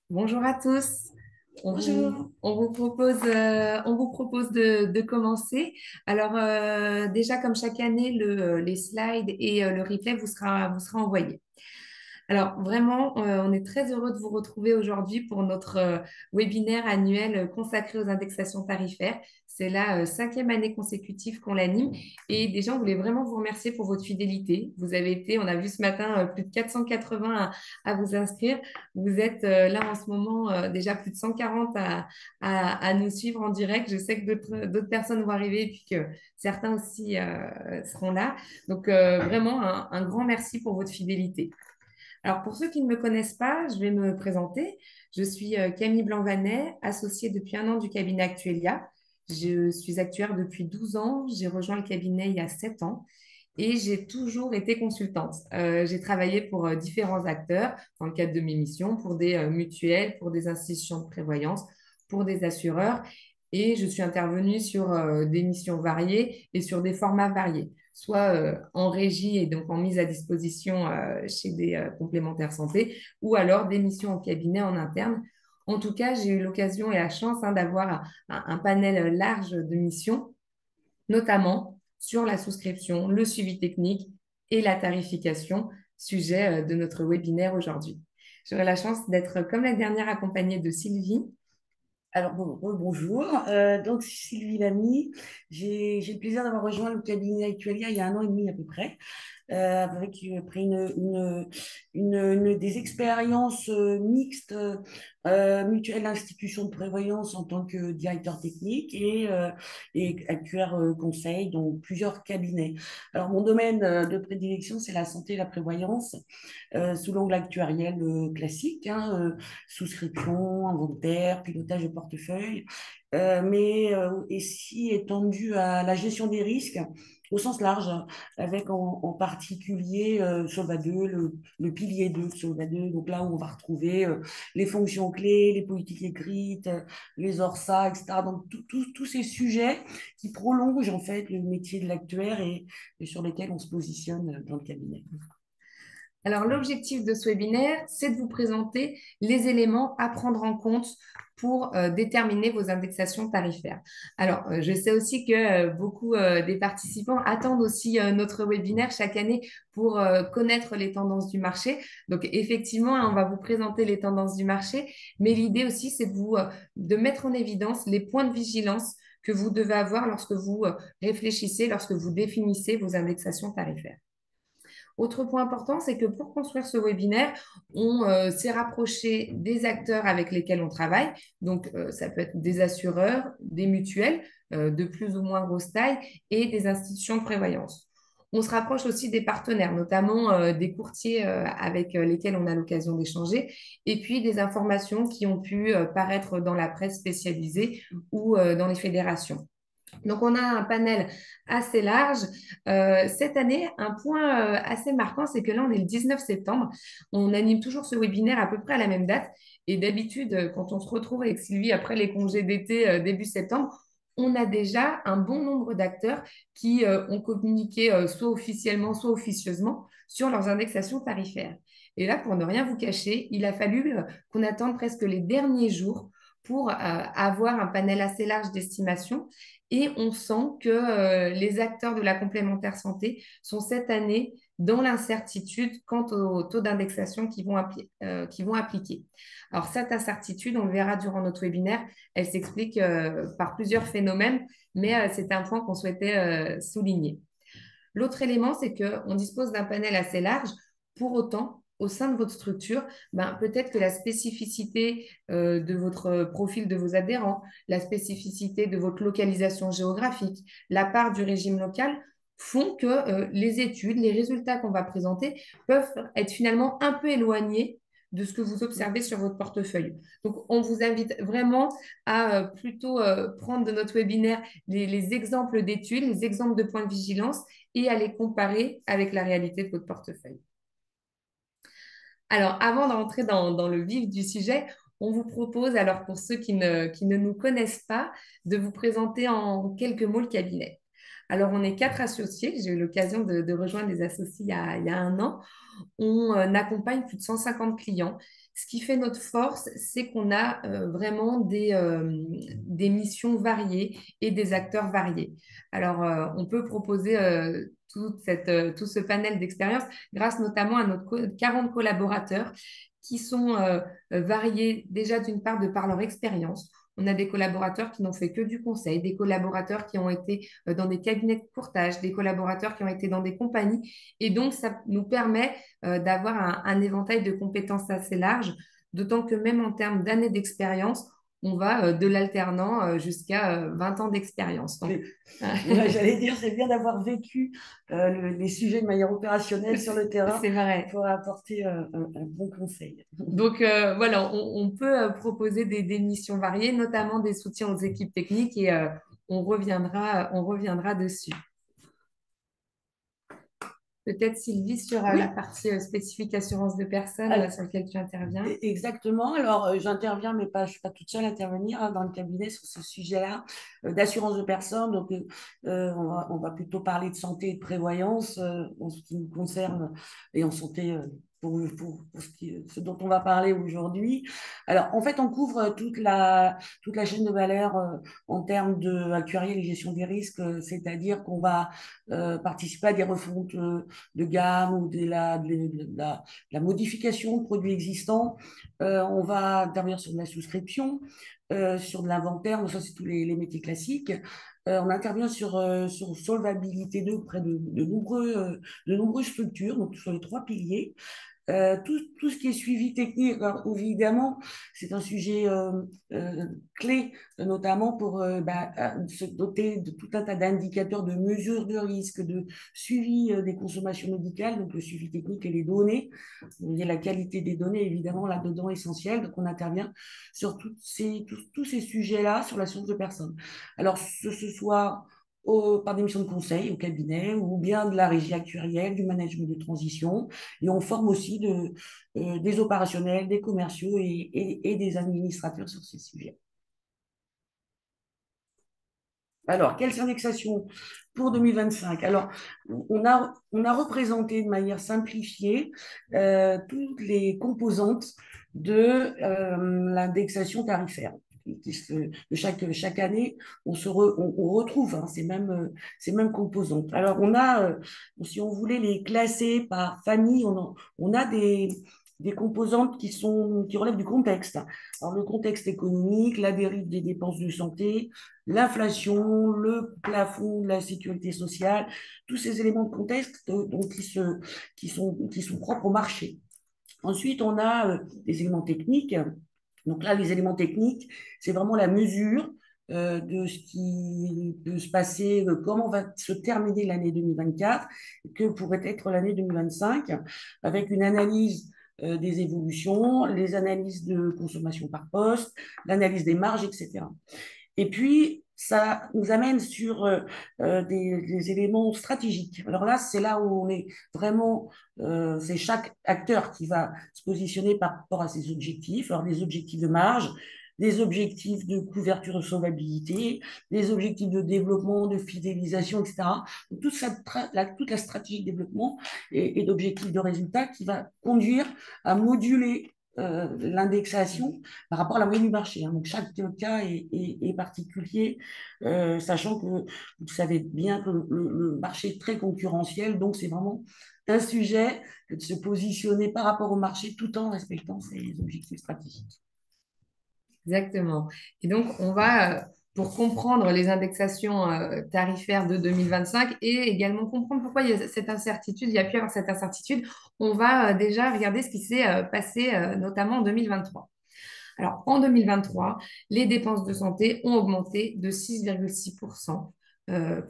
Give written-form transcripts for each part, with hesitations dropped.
Bonjour à tous. Bonjour. On vous propose de commencer. Alors, déjà, comme chaque année, les slides et le replay vous sera envoyé. Alors, vraiment, on est très heureux de vous retrouver aujourd'hui pour notre webinaire annuel consacré aux indexations tarifaires. C'est la cinquième année consécutive qu'on l'anime. Et déjà, on voulait vraiment vous remercier pour votre fidélité. Vous avez été, on a vu ce matin, plus de 480 à vous inscrire. Vous êtes là en ce moment déjà plus de 140 à nous suivre en direct. Je sais que d'autres personnes vont arriver et puis que certains aussi seront là. Donc, vraiment, un grand merci pour votre fidélité. Alors, pour ceux qui ne me connaissent pas, je vais me présenter. Je suis Camille Blanc-Vanet, associée depuis un an du cabinet Actuelia. Je suis actuaire depuis 12 ans. J'ai rejoint le cabinet il y a 7 ans et j'ai toujours été consultante. J'ai travaillé pour différents acteurs dans le cadre de mes missions, pour des mutuelles, pour des institutions de prévoyance, pour des assureurs. Et je suis intervenue sur des missions variées et sur des formats variés, soit en régie et donc en mise à disposition chez des complémentaires santé, ou alors des missions au cabinet en interne. En tout cas, j'ai eu l'occasion et la chance d'avoir un panel large de missions, notamment sur la souscription, le suivi technique et la tarification, sujet de notre webinaire aujourd'hui. J'aurai la chance d'être, comme la dernière, accompagnée de Sylvie. Alors, bonjour. Donc, Sylvie Lamy, j'ai le plaisir d'avoir rejoint le cabinet Actualia il y a un an et demi à peu près, avec après des expériences mixtes, mutuelle institution de prévoyance en tant que directeur technique et actuaire conseil dans plusieurs cabinets. Alors, mon domaine de prédilection, c'est la santé et la prévoyance, sous l'angle actuariel classique, hein, souscription, inventaire, pilotage de portefeuille, mais aussi étendu à la gestion des risques au sens large, avec en particulier Solva 2, le pilier 2 de Solva 2, donc là où on va retrouver les fonctions clés, les politiques écrites, les ORSA, etc. Donc tous ces sujets qui prolongent en fait le métier de l'actuaire et sur lesquels on se positionne dans le cabinet. Alors, l'objectif de ce webinaire, c'est de vous présenter les éléments à prendre en compte pour déterminer vos indexations tarifaires. Alors, je sais aussi que beaucoup des participants attendent aussi notre webinaire chaque année pour connaître les tendances du marché. Donc, effectivement, hein, on va vous présenter les tendances du marché, mais l'idée aussi, c'est de mettre en évidence les points de vigilance que vous devez avoir lorsque vous réfléchissez, lorsque vous définissez vos indexations tarifaires. Autre point important, c'est que pour construire ce webinaire, on s'est rapproché des acteurs avec lesquels on travaille. Donc, ça peut être des assureurs, des mutuelles de plus ou moins grosse taille et des institutions de prévoyance. On se rapproche aussi des partenaires, notamment des courtiers avec lesquels on a l'occasion d'échanger, et puis des informations qui ont pu paraître dans la presse spécialisée ou dans les fédérations. Donc, on a un panel assez large. Cette année, un point assez marquant, c'est que là, on est le 19 septembre. On anime toujours ce webinaire à peu près à la même date. Et d'habitude, quand on se retrouve avec Sylvie après les congés d'été début septembre, on a déjà un bon nombre d'acteurs qui ont communiqué soit officiellement, soit officieusement sur leurs indexations tarifaires. Et là, pour ne rien vous cacher, il a fallu qu'on attende presque les derniers jours pour avoir un panel assez large d'estimation et on sent que les acteurs de la complémentaire santé sont cette année dans l'incertitude quant au taux d'indexation qu'ils vont appliquer. Alors, cette incertitude, on le verra durant notre webinaire, elle s'explique par plusieurs phénomènes, mais c'est un point qu'on souhaitait souligner. L'autre élément, c'est qu'on dispose d'un panel assez large. Pour autant, au sein de votre structure, ben, peut-être que la spécificité de votre profil de vos adhérents, la spécificité de votre localisation géographique, la part du régime local font que les études, les résultats qu'on va présenter peuvent être finalement un peu éloignés de ce que vous observez sur votre portefeuille. Donc, on vous invite vraiment à plutôt prendre de notre webinaire les exemples d'études, les exemples de points de vigilance et à les comparer avec la réalité de votre portefeuille. Alors, avant d'entrer dans le vif du sujet, on vous propose, alors pour ceux qui ne nous connaissent pas, de vous présenter en quelques mots le cabinet. Alors, on est 4 associés. J'ai eu l'occasion de rejoindre les associés il y a 1 an. On accompagne plus de 150 clients. Ce qui fait notre force, c'est qu'on a vraiment des missions variées et des acteurs variés. Alors, on peut proposer tout ce panel d'expériences grâce notamment à 40 collaborateurs qui sont variés déjà d'une part de par leur expérience. On a des collaborateurs qui n'ont fait que du conseil, des collaborateurs qui ont été dans des cabinets de courtage, des collaborateurs qui ont été dans des compagnies. Et donc, ça nous permet d'avoir un éventail de compétences assez large, d'autant que même en termes d'années d'expérience, on va de l'alternant jusqu'à 20 ans d'expérience. Donc, Ouais, j'allais dire, c'est bien d'avoir vécu les sujets de manière opérationnelle sur le terrain c'est vrai. pour apporter un bon conseil. Donc voilà, on peut proposer des missions variées, notamment des soutiens aux équipes techniques et on reviendra dessus. Peut-être Sylvie sur la Oui, partie spécifique assurance de personnes alors, sur laquelle tu interviens. exactement. Alors, j'interviens, mais pas, je ne suis pas toute seule à intervenir dans le cabinet sur ce sujet-là d'assurance de personnes. Donc, on va plutôt parler de santé et de prévoyance en ce qui nous concerne et en santé pour ce dont on va parler aujourd'hui. Alors, en fait, on couvre toute la chaîne de valeur en termes de actuariel et gestion des risques, c'est-à-dire qu'on va participer à des refontes de gamme ou de la modification de produits existants. On va intervenir sur de la souscription, sur de l'inventaire, donc ça c'est tous les métiers classiques. On intervient sur solvabilité 2 auprès de nombreuses structures, donc sur les 3 piliers. Tout ce qui est suivi technique, alors, évidemment, c'est un sujet clé, notamment pour se doter de tout un tas d'indicateurs de mesure de risque, de suivi des consommations médicales, donc le suivi technique et les données. Il y a la qualité des données, évidemment, là-dedans essentielle. Donc, on intervient sur tous ces sujets-là, sur la science de personnes. Alors, ce soit par des missions de conseil au cabinet ou bien de la régie actuarielle, du management de transition. Et on forme aussi des opérationnels, des commerciaux et des administrateurs sur ces sujets. Alors, quelles indexations pour 2025? Alors, on a représenté de manière simplifiée toutes les composantes de l'indexation tarifaire. Chaque année, on retrouve hein, ces mêmes composantes. Alors, si on voulait les classer par famille, on a des composantes qui relèvent du contexte. Alors, le contexte économique, la dérive des dépenses de santé, l'inflation, le plafond de la sécurité sociale, tous ces éléments de contexte donc, qui sont propres au marché. Ensuite, on a des éléments techniques. Donc là, les éléments techniques, c'est vraiment la mesure de ce qui peut se passer, comment va se terminer l'année 2024, que pourrait être l'année 2025, avec une analyse des évolutions, les analyses de consommation par poste, l'analyse des marges, etc. Et puis, ça nous amène sur des éléments stratégiques. Alors là, c'est là où on est vraiment, c'est chaque acteur qui va se positionner par rapport à ses objectifs. Alors, des objectifs de marge, des objectifs de couverture de solvabilité, des objectifs de développement, de fidélisation, etc. Donc, toute la stratégie de développement et d'objectifs de résultat qui va conduire à moduler l'indexation par rapport à la moyenne du marché. Hein. Donc, chaque cas est particulier, sachant que vous savez bien que le marché est très concurrentiel, donc c'est vraiment un sujet que de se positionner par rapport au marché tout en respectant ses objectifs stratégiques. Exactement. Et donc, pour comprendre les indexations tarifaires de 2025 et également comprendre pourquoi il y a cette incertitude, il y a pu y avoir cette incertitude, on va déjà regarder ce qui s'est passé notamment en 2023. Alors, en 2023, les dépenses de santé ont augmenté de 6,6%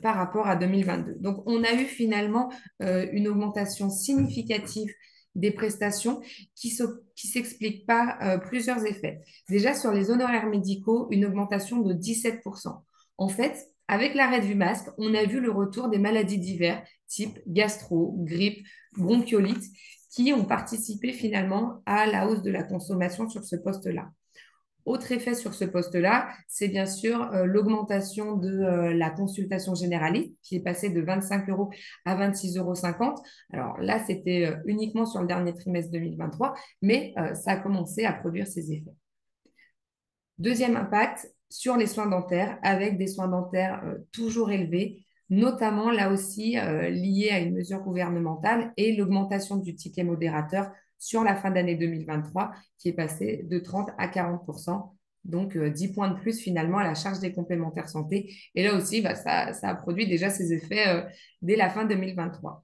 par rapport à 2022. Donc, on a eu finalement une augmentation significative des prestations qui s'explique par plusieurs effets. Déjà, sur les honoraires médicaux, une augmentation de 17%. En fait, avec l'arrêt du masque, on a vu le retour des maladies d'hiver, type gastro, grippe, bronchiolite, qui ont participé finalement à la hausse de la consommation sur ce poste-là. Autre effet sur ce poste-là, c'est bien sûr l'augmentation de la consultation généraliste qui est passée de 25 euros à 26,50 €. Alors là, c'était uniquement sur le dernier trimestre 2023, mais ça a commencé à produire ses effets. Deuxième impact sur les soins dentaires, avec des soins dentaires toujours élevés, notamment là aussi liés à une mesure gouvernementale et l'augmentation du ticket modérateur sur la fin d'année 2023 qui est passé de 30 à 40%. Donc 10 points de plus finalement à la charge des complémentaires santé. Et là aussi, bah, ça a produit déjà ses effets dès la fin 2023.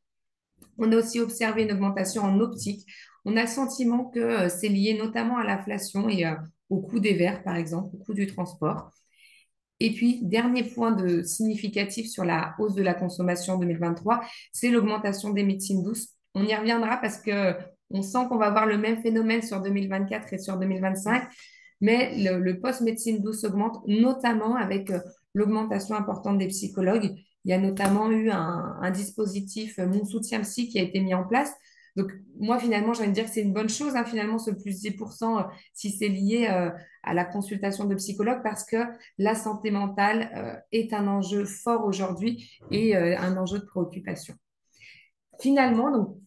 On a aussi observé une augmentation en optique. On a le sentiment que c'est lié notamment à l'inflation et au coût des verres, par exemple, au coût du transport. Et puis, dernier point significatif sur la hausse de la consommation en 2023, c'est l'augmentation des médecines douces. On y reviendra parce que on sent qu'on va avoir le même phénomène sur 2024 et sur 2025, mais le post-médecine douce augmente, notamment avec l'augmentation importante des psychologues. Il y a notamment eu un dispositif, Mon soutien psy, qui a été mis en place. Donc, moi, finalement, j'ai envie de dire que c'est une bonne chose, hein, finalement, ce plus 10%, si c'est lié à la consultation de psychologue, parce que la santé mentale est un enjeu fort aujourd'hui et un enjeu de préoccupation. Finalement, donc,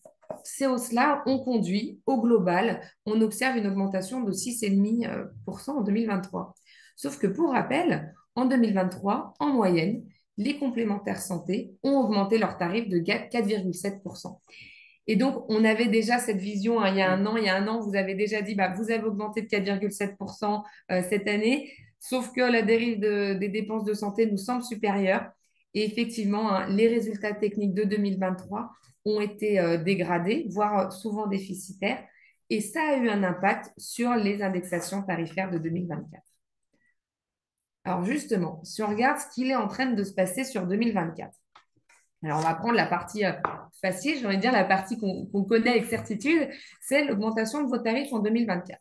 ces hausses-là ont conduit au global, on observe une augmentation de 6,5% en 2023. Sauf que pour rappel, en 2023, en moyenne, les complémentaires santé ont augmenté leur tarif de 4,7%. Et donc, on avait déjà cette vision hein, il y a un an. Il y a un an, vous avez déjà dit, bah, vous avez augmenté de 4,7% cette année, sauf que la dérive des dépenses de santé nous semble supérieure. Et effectivement, hein, les résultats techniques de 2023 ont été dégradés, voire souvent déficitaires. Et ça a eu un impact sur les indexations tarifaires de 2024. Alors justement, si on regarde ce qu'il est en train de se passer sur 2024, alors, on va prendre la partie facile, j'ai envie de dire la partie qu'on connaît avec certitude, c'est l'augmentation de vos tarifs en 2024.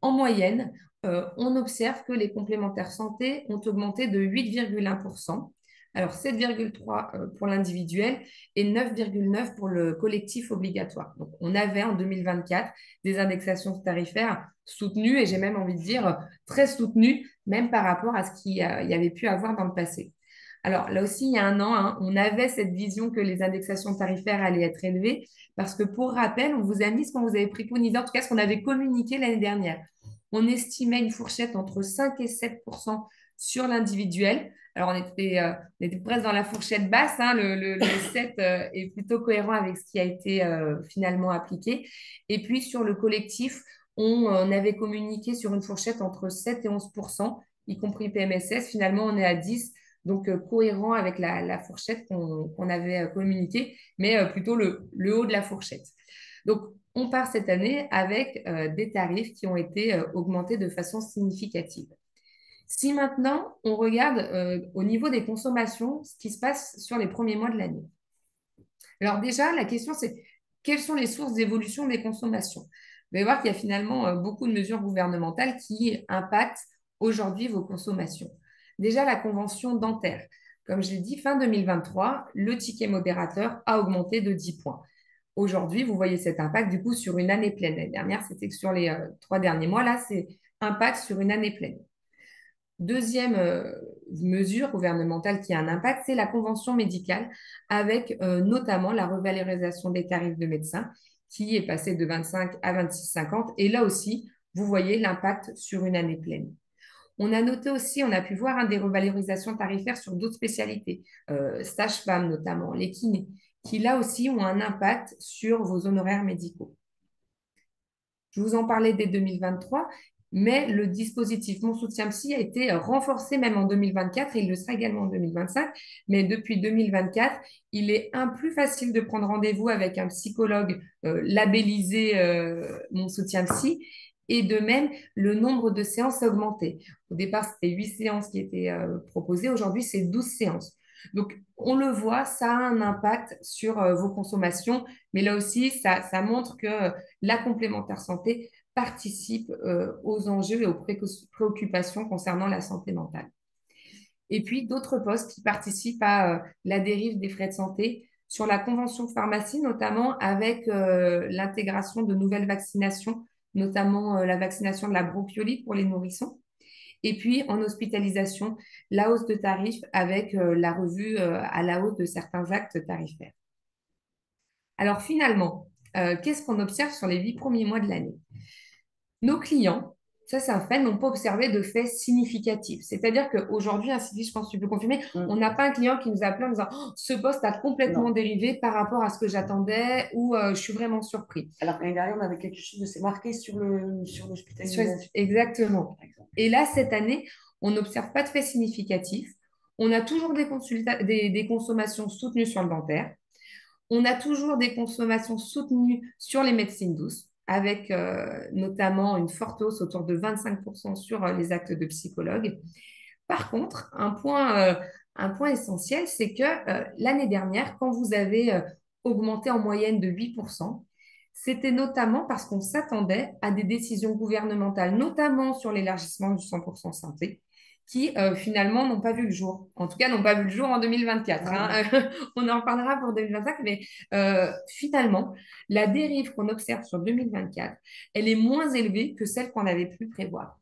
En moyenne, on observe que les complémentaires santé ont augmenté de 8,1%. Alors, 7,3 pour l'individuel et 9,9 pour le collectif obligatoire. Donc, on avait en 2024 des indexations tarifaires soutenues et j'ai même envie de dire très soutenues, même par rapport à ce qu'il y avait pu avoir dans le passé. Alors là aussi, il y a un an, hein, on avait cette vision que les indexations tarifaires allaient être élevées parce que pour rappel, on vous a mis ce qu'on vous avait préconisé, en tout cas ce qu'on avait communiqué l'année dernière. On estimait une fourchette entre 5 et 7% sur l'individuel. Alors on était presque dans la fourchette basse, hein, le 7 est plutôt cohérent avec ce qui a été finalement appliqué. Et puis sur le collectif, on avait communiqué sur une fourchette entre 7 et 11%, y compris PMSS. Finalement, on est à 10%. Donc, cohérent avec la fourchette qu'on avait communiquée, mais plutôt le haut de la fourchette. Donc, on part cette année avec des tarifs qui ont été augmentés de façon significative. Si maintenant, on regarde au niveau des consommations, ce qui se passe sur les premiers mois de l'année. Alors déjà, la question, c'est quelles sont les sources d'évolution des consommations? Vous allez voir qu'il y a finalement beaucoup de mesures gouvernementales qui impactent aujourd'hui vos consommations. Déjà, la convention dentaire. Comme je l'ai dit, fin 2023, le ticket modérateur a augmenté de 10 points. Aujourd'hui, vous voyez cet impact du coup sur une année pleine. L'année dernière, c'était que sur les 3 derniers mois. Là, c'est impact sur une année pleine. Deuxième mesure gouvernementale qui a un impact, c'est la convention médicale avec notamment la revalorisation des tarifs de médecins qui est passée de 25 à 26,50. Et là aussi, vous voyez l'impact sur une année pleine. On a noté aussi, on a pu voir des revalorisations tarifaires sur d'autres spécialités, sages-femmes notamment, les kinés, qui là aussi ont un impact sur vos honoraires médicaux. Je vous en parlais dès 2023, mais le dispositif Mon soutien psy a été renforcé même en 2024 et il le sera également en 2025. Mais depuis 2024, il est plus facile de prendre rendez-vous avec un psychologue labellisé Mon soutien psy. Et de même, le nombre de séances a augmenté. Au départ, c'était 8 séances qui étaient proposées. Aujourd'hui, c'est 12 séances. Donc, on le voit, ça a un impact sur vos consommations. Mais là aussi, ça montre que la complémentaire santé participe aux enjeux et aux préoccupations concernant la santé mentale. Et puis, d'autres postes qui participent à la dérive des frais de santé sur la convention pharmacie, notamment avec l'intégration de nouvelles vaccinations notamment la vaccination de la bronchiolite pour les nourrissons. Et puis en hospitalisation, la hausse de tarifs avec la revue à la hausse de certains actes tarifaires. Alors finalement, qu'est-ce qu'on observe sur les 8 premiers mois de l'année? Nos clients, ça c'est un fait, n'ont pas observé de faits significatifs. C'est-à-dire qu'aujourd'hui, ainsi je pense que tu peux confirmer, on n'a pas un client qui nous a appelé en disant oh, ce poste a complètement Non. dérivé par rapport à ce que j'attendais ou je suis vraiment surpris. Alors l'année dernière, on avait quelque chose de c'est marqué sur l'hospitalisation, Exactement. par exemple. Et là, cette année, on n'observe pas de faits significatifs. On a toujours des consommations soutenues sur le dentaire. On a toujours des consommations soutenues sur les médecines douces, avec notamment une forte hausse autour de 25% sur les actes de psychologue. Par contre, un point essentiel, c'est que l'année dernière, quand vous avez augmenté en moyenne de 8%, c'était notamment parce qu'on s'attendait à des décisions gouvernementales, notamment sur l'élargissement du 100% santé, qui finalement n'ont pas vu le jour. En tout cas, n'ont pas vu le jour en 2024. Ah, Hein. On en reparlera pour 2025, mais finalement, la dérive qu'on observe sur 2024, elle est moins élevée que celle qu'on avait pu prévoir.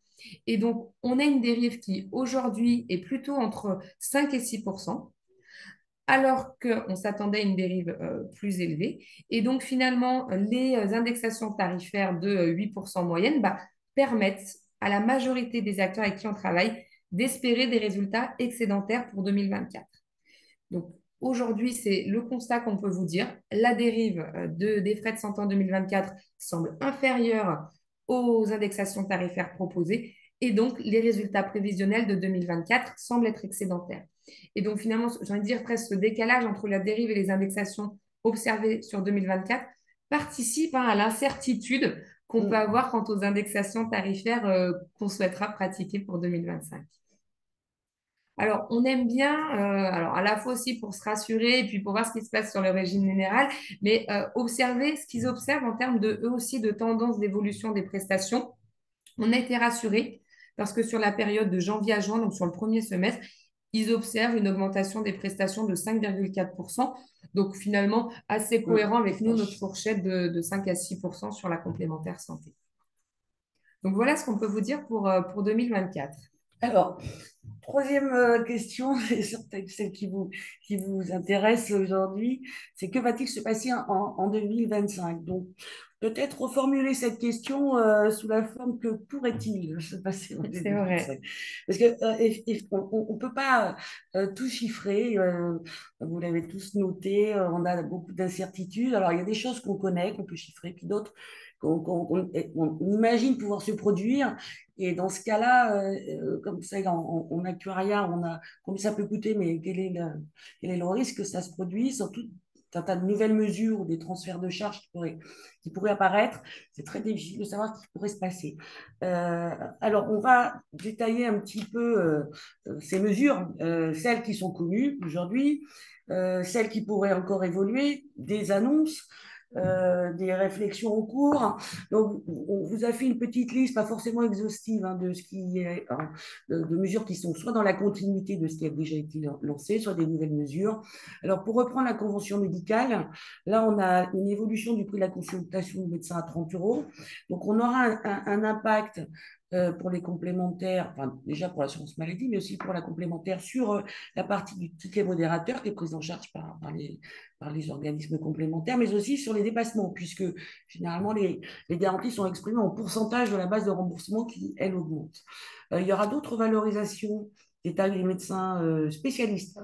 Et donc, on a une dérive qui aujourd'hui est plutôt entre 5 et 6 alors qu'on s'attendait à une dérive plus élevée. Et donc, finalement, les indexations tarifaires de 8 moyenne permettent à la majorité des acteurs avec qui on travaille d'espérer des résultats excédentaires pour 2024. Donc, aujourd'hui, c'est le constat qu'on peut vous dire. La dérive des frais de santé en 2024 semble inférieure aux indexations tarifaires proposées et donc les résultats prévisionnels de 2024 semblent être excédentaires. Et donc, finalement, j'ai envie de dire presque ce décalage entre la dérive et les indexations observées sur 2024 participe à l'incertitude qu'on peut mm. avoir quant aux indexations tarifaires qu'on souhaitera pratiquer pour 2025. Alors, on aime bien, alors à la fois aussi pour se rassurer et puis pour voir ce qui se passe sur le régime général, mais observer ce qu'ils observent en termes de eux aussi de tendance d'évolution des prestations. On a été rassurés parce que sur la période de janvier à juin, donc sur le premier semestre, ils observent une augmentation des prestations de 5,4%. Donc finalement, assez cohérent avec nous, notre fourchette de 5 à 6% sur la complémentaire santé. Donc voilà ce qu'on peut vous dire pour 2024. Alors, troisième question, c'est celle qui vous intéresse aujourd'hui, c'est que va-t-il se passer en 2025? Donc, peut-être reformuler cette question sous la forme que pourrait-il se passer en C'est vrai. 2025? Parce qu'on ne peut pas tout chiffrer, vous l'avez tous noté, on a beaucoup d'incertitudes. Alors, il y a des choses qu'on connaît, qu'on peut chiffrer, puis d'autres qu'on imagine pouvoir se produire. Et dans ce cas-là, comme ça, en actuariat, on a combien ça peut coûter, mais quel est le risque que ça se produise, surtout un tas de nouvelles mesures ou des transferts de charges qui pourraient apparaître. C'est très difficile de savoir ce qui pourrait se passer. Alors, on va détailler un petit peu ces mesures, celles qui sont connues aujourd'hui, celles qui pourraient encore évoluer, des annonces, des réflexions en cours. Donc, on vous a fait une petite liste, pas forcément exhaustive, hein, de ce qui est, hein, de mesures qui sont soit dans la continuité de ce qui a déjà été lancé, soit des nouvelles mesures. Alors, pour reprendre la convention médicale, là, on a une évolution du prix de la consultation du médecin à 30 euros. Donc, on aura un impact pour les complémentaires, enfin, déjà pour l'assurance maladie, mais aussi pour la complémentaire sur la partie du ticket modérateur qui est prise en charge par les organismes complémentaires, mais aussi sur les dépassements, puisque généralement les garanties sont exprimées en pourcentage de la base de remboursement qui, elle, augmente. Il y aura d'autres valorisations des tarifs des médecins spécialistes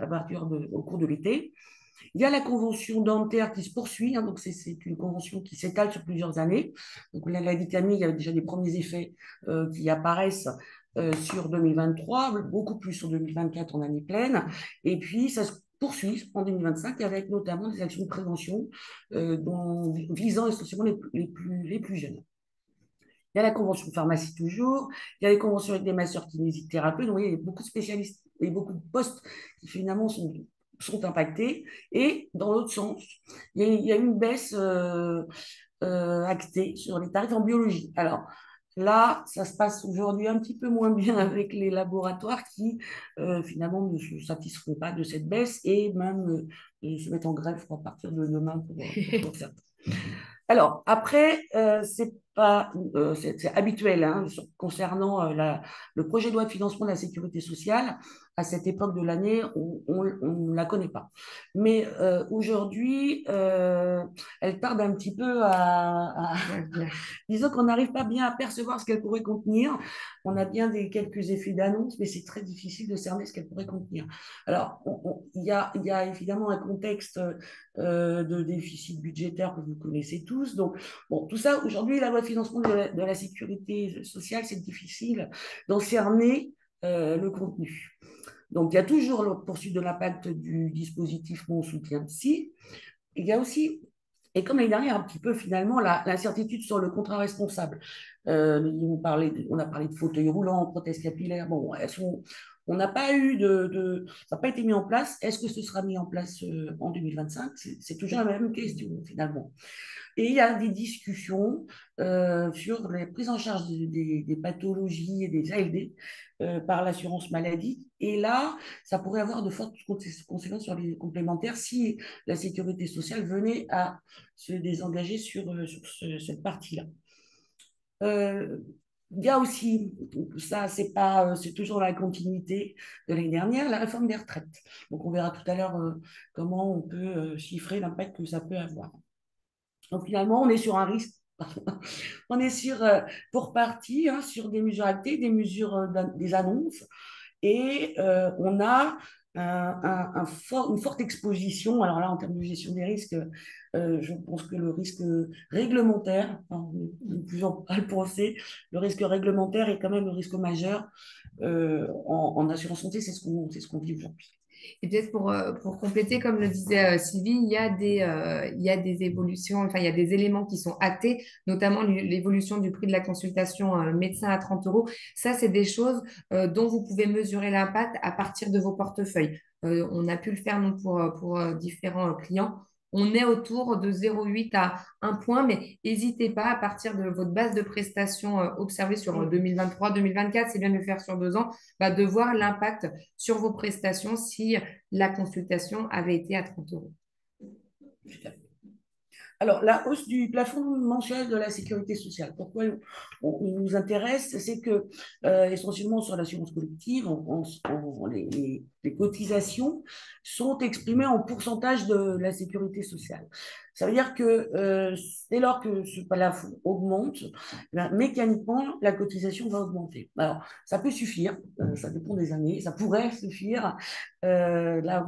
au cours de l'été. Il y a la convention dentaire qui se poursuit, hein, donc c'est une convention qui s'étale sur plusieurs années. Donc là, l'a dit Camille, il y a déjà des premiers effets qui apparaissent sur 2023, beaucoup plus sur 2024 en année pleine. Et puis, ça se poursuit en 2025 avec notamment des actions de prévention visant essentiellement les plus jeunes. Il y a la convention de pharmacie toujours, il y a les conventions avec des masseurs kinésithérapeutes, donc il y a beaucoup de spécialistes et beaucoup de postes qui finalement sont impactés. Et dans l'autre sens, il y a une baisse actée sur les tarifs en biologie. Alors là, ça se passe aujourd'hui un petit peu moins bien avec les laboratoires qui finalement ne se satisfont pas de cette baisse et même se mettent en grève à partir de demain pour certains. Alors, après, c'est pas, c'est habituel hein, concernant le projet de loi de financement de la sécurité sociale. À cette époque de l'année, on ne la connaît pas. Mais aujourd'hui, elle tarde un petit peu disons qu'on n'arrive pas bien à percevoir ce qu'elle pourrait contenir. On a bien quelques effets d'annonce, mais c'est très difficile de cerner ce qu'elle pourrait contenir. Alors, il y a évidemment un contexte de déficit budgétaire que vous connaissez tous. Donc, bon, tout ça, aujourd'hui, la loi de financement de la sécurité sociale, c'est difficile d'en cerner le contenu. Donc, il y a toujours la poursuite de l'impact du dispositif Mon soutien psy. Il y a aussi, et comme l'année dernière, un petit peu finalement, l'incertitude sur le contrat responsable. On a parlé de fauteuils roulants, prothèses capillaires. Bon, on n'a pas eu ça n'a pas été mis en place. Est-ce que ce sera mis en place en 2025? C'est toujours la même question finalement. Et il y a des discussions sur les prises en charge des pathologies et des ALD par l'assurance maladie. Et là, ça pourrait avoir de fortes conséquences sur les complémentaires si la sécurité sociale venait à se désengager sur cette partie-là. Euh, il y a aussi, ça c'est pas, c'est toujours la continuité de l'année dernière, la réforme des retraites. Donc on verra tout à l'heure comment on peut chiffrer l'impact que ça peut avoir. Donc finalement, on est sur un risque. On est sur, pour partie, hein, sur des mesures actées, des mesures, des annonces, et on a une forte exposition. Alors là, en termes de gestion des risques, je pense que le risque réglementaire, enfin, nous pouvons pas le penser, le risque réglementaire est quand même le risque majeur en assurance santé, c'est ce qu'on vit aujourd'hui. Et peut-être pour compléter, comme le disait Sylvie, il y a des évolutions, enfin, il y a des éléments qui sont actés, notamment l'évolution du prix de la consultation médecin à 30 euros. Ça, c'est des choses dont vous pouvez mesurer l'impact à partir de vos portefeuilles. On a pu le faire nous, pour différents clients. On est autour de 0,8 à 1 point, mais n'hésitez pas à partir de votre base de prestations observée sur 2023-2024, c'est bien de le faire sur 2 ans, bah, de voir l'impact sur vos prestations si la consultation avait été à 30 euros. Alors, la hausse du plafond mensuel de la sécurité sociale, pourquoi il nous intéresse, c'est que essentiellement sur l'assurance collective, les cotisations sont exprimées en pourcentage de la sécurité sociale. Ça veut dire que dès lors que ce plafond augmente, ben, mécaniquement, la cotisation va augmenter. Alors, ça peut suffire, ça dépend des années, ça pourrait suffire. Là,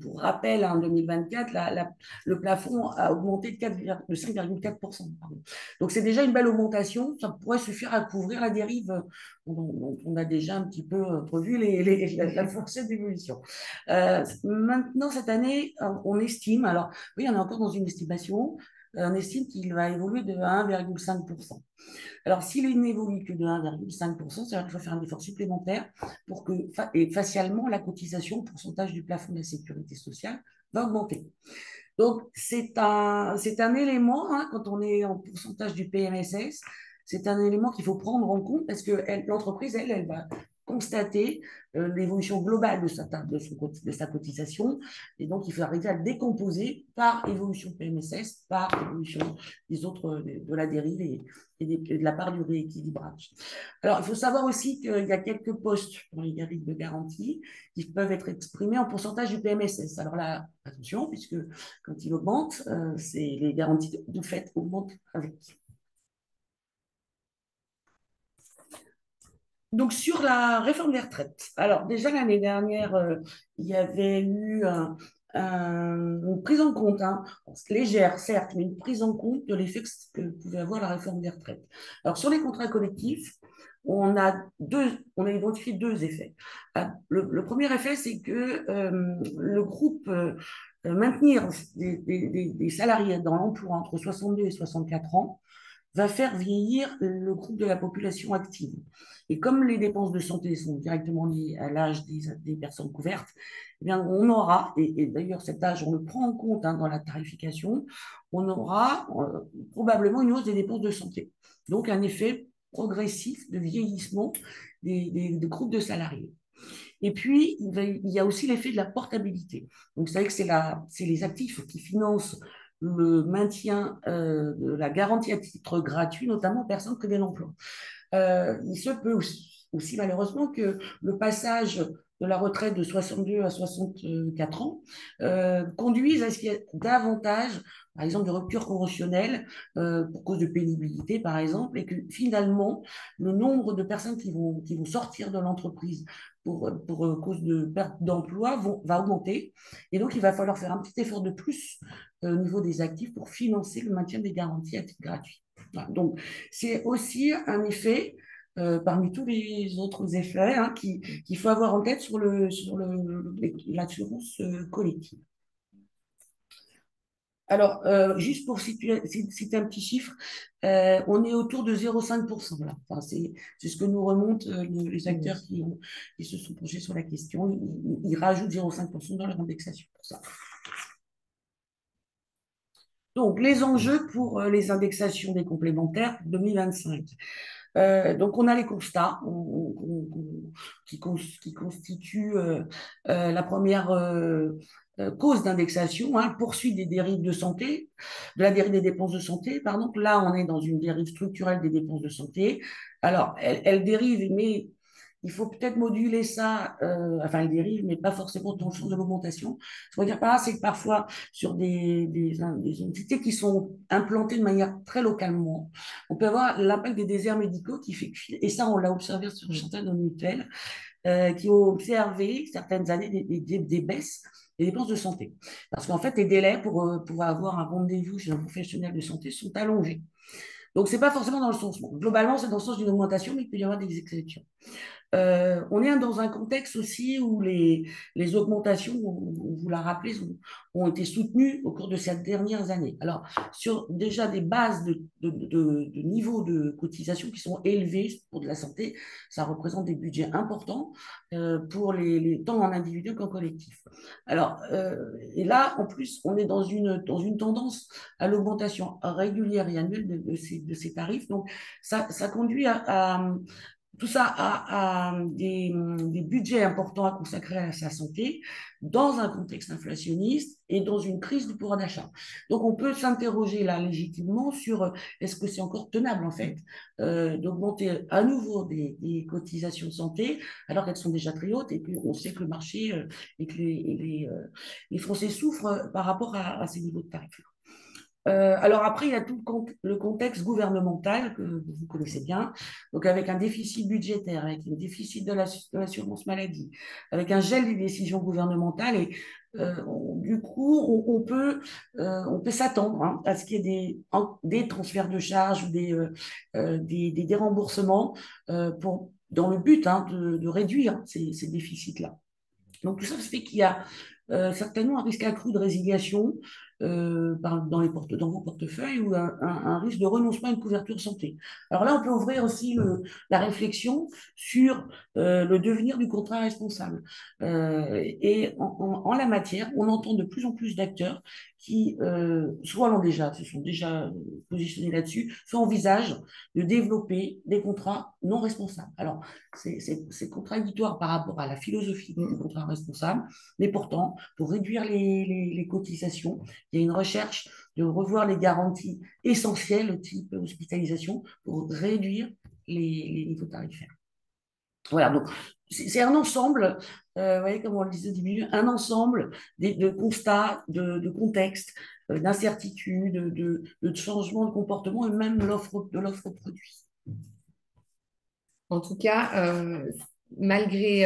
pour rappel, en 2024, le plafond a augmenté de 5,4%. Donc, c'est déjà une belle augmentation. Ça pourrait suffire à couvrir la dérive dont on a déjà un petit peu revu la fourchette d'évolution. Maintenant, cette année, on estime, alors oui, on est encore dans une estimation, on estime qu'il va évoluer de 1,5%. Alors, s'il n'évolue que de 1,5%, ça veut dire qu'il faut faire un effort supplémentaire pour que, et facialement, la cotisation, le pourcentage du plafond de la sécurité sociale va augmenter. Donc, c'est un élément, hein, quand on est en pourcentage du PMSS, c'est un élément qu'il faut prendre en compte parce que l'entreprise, elle va constater l'évolution globale de sa cotisation. Et donc, il faut arriver à le décomposer par évolution PMSS, par évolution des autres, de la dérive et de la part du rééquilibrage. Alors, il faut savoir aussi qu'il y a quelques postes dans les grilles de garantie qui peuvent être exprimés en pourcentage du PMSS. Alors là, attention, puisque quand il augmente, les garanties de fait augmentent avec. Donc, sur la réforme des retraites, alors déjà l'année dernière, il y avait eu une prise en compte, hein, légère certes, mais une prise en compte de l'effet que pouvait avoir la réforme des retraites. Alors, sur les contrats collectifs, on a identifié deux effets. Le premier effet, c'est que le groupe maintenir des salariés dans l'emploi entre 62 et 64 ans va faire vieillir le groupe de la population active. Et comme les dépenses de santé sont directement liées à l'âge des personnes couvertes, eh bien, on aura, et d'ailleurs cet âge, on le prend en compte hein, dans la tarification, on aura probablement une hausse des dépenses de santé. Donc un effet progressif de vieillissement des groupes de salariés. Et puis, il y a aussi l'effet de la portabilité. Donc, vous savez que c'est les actifs qui financent le maintien de la garantie à titre gratuit, notamment aux personnes privées d'emploi. Il se peut aussi, malheureusement que le passage de la retraite de 62 à 64 ans conduise à ce qu'il y ait davantage, par exemple, de ruptures conventionnelles pour cause de pénibilité, par exemple, et que finalement, le nombre de personnes qui vont sortir de l'entreprise pour cause de perte d'emploi va augmenter. Et donc, il va falloir faire un petit effort de plus au niveau des actifs pour financer le maintien des garanties à titre gratuit. Voilà. Donc, c'est aussi un effet parmi tous les autres effets hein, qu'il faut avoir en tête sur l'assurance collective. Alors, juste pour citer un petit chiffre, on est autour de 0,5% là. Enfin, c'est ce que nous remontent les acteurs qui se sont penchés sur la question. Ils rajoutent 0,5% dans leur indexation pour ça. Donc, les enjeux pour les indexations des complémentaires 2025. Donc, on a les constats qui constituent la première cause d'indexation, hein, poursuite des dérives de santé, de la dérive des dépenses de santé. Pardon. Là, on est dans une dérive structurelle des dépenses de santé. Alors, elle dérive, mais il faut peut-être moduler ça, enfin, elle dérive, mais pas forcément dans le sens de l'augmentation. Ce qu'on veut dire par là, c'est que parfois, sur des entités qui sont implantées de manière très localement, on peut avoir l'impact des déserts médicaux qui fait que, et ça, on l'a observé sur certaines mutuelles, qui ont observé certaines années des baisses des dépenses de santé. Parce qu'en fait, les délais pour avoir un rendez-vous chez un professionnel de santé sont allongés. Donc, ce n'est pas forcément dans le sens. Bon, globalement, c'est dans le sens d'une augmentation, mais il peut y avoir des exceptions. On est dans un contexte aussi où les augmentations, vous la rappelez, ont été soutenues au cours de ces dernières années. Alors, sur déjà des bases de niveau de cotisation qui sont élevés pour de la santé, ça représente des budgets importants pour tant en individu qu'en collectif. Alors, et là, en plus, on est dans une tendance à l'augmentation régulière et annuelle de ces tarifs. Donc, ça conduit tout ça a des budgets importants à consacrer à sa santé dans un contexte inflationniste et dans une crise du pouvoir d'achat. Donc, on peut s'interroger là légitimement sur est-ce que c'est encore tenable en fait d'augmenter à nouveau des cotisations de santé alors qu'elles sont déjà très hautes et qu'on sait que le marché et que les Français souffrent par rapport à ces niveaux de tarifs. Alors après, il y a tout le contexte gouvernemental que vous connaissez bien, donc avec un déficit budgétaire, avec un déficit de l'assurance maladie, avec un gel des décisions gouvernementales et du coup, on peut s'attendre hein, à ce qu'il y ait des transferts de charges ou des remboursements dans le but hein, de réduire ces déficits-là. Donc tout ça fait qu'il y a certainement un risque accru de résiliation dans vos portefeuilles ou un risque de renoncement à une couverture santé. Alors là, on peut ouvrir aussi la réflexion sur le devenir du contrat responsable. Et en la matière, on entend de plus en plus d'acteurs qui se sont déjà positionnés là-dessus, soit envisagent de développer des contrats non responsables. Alors, c'est contradictoire par rapport à la philosophie du contrat responsable, mais pourtant, pour réduire les cotisations, il y a une recherche de revoir les garanties essentielles, type hospitalisation, pour réduire les niveaux tarifaires. Voilà, donc c'est un ensemble, vous voyez comme on le disait au début, un ensemble de constats, de contextes, d'incertitudes, de changements de comportement et même de l'offre produit. En tout cas, malgré